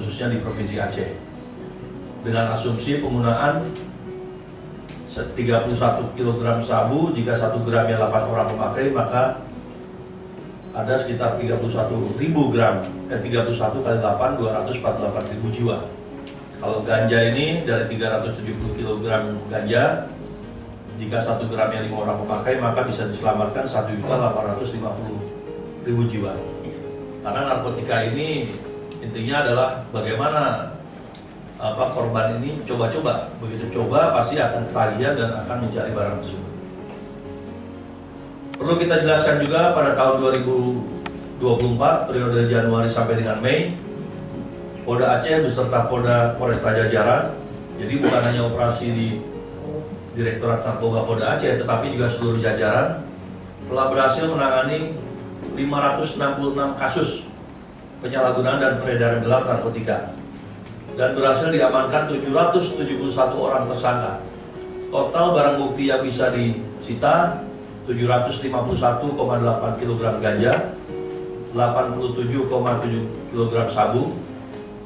khususnya di Provinsi Aceh. Dengan asumsi penggunaan 31 kg sabu, jika 1 gramnya 8 orang memakai, maka ada sekitar 31.000 gram, 31 kali 8, 248.000 jiwa. Kalau ganja ini dari 370 kg ganja, jika 1 gramnya 5 orang memakai, maka bisa diselamatkan 1.850.000 jiwa. Karena narkotika ini intinya adalah bagaimana korban ini coba-coba, begitu coba pasti akan ketagihan dan akan mencari barang tersebut. Perlu kita jelaskan juga pada tahun 2024, periode Januari sampai dengan Mei, Polda Aceh beserta Polresta Jajaran, jadi bukan hanya operasi di Direktorat Narkoba Polda Aceh, tetapi juga seluruh jajaran telah berhasil menangani 566 kasus penyalahgunaan dan peredaran gelap narkotika, dan berhasil diamankan 771 orang tersangka. Total barang bukti yang bisa disita 751,8 kg ganja, 87,7 kg sabu,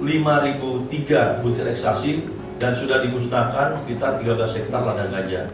5.003 butir ekstasi, dan sudah dimusnahkan sekitar 13 hektar ladang ganja.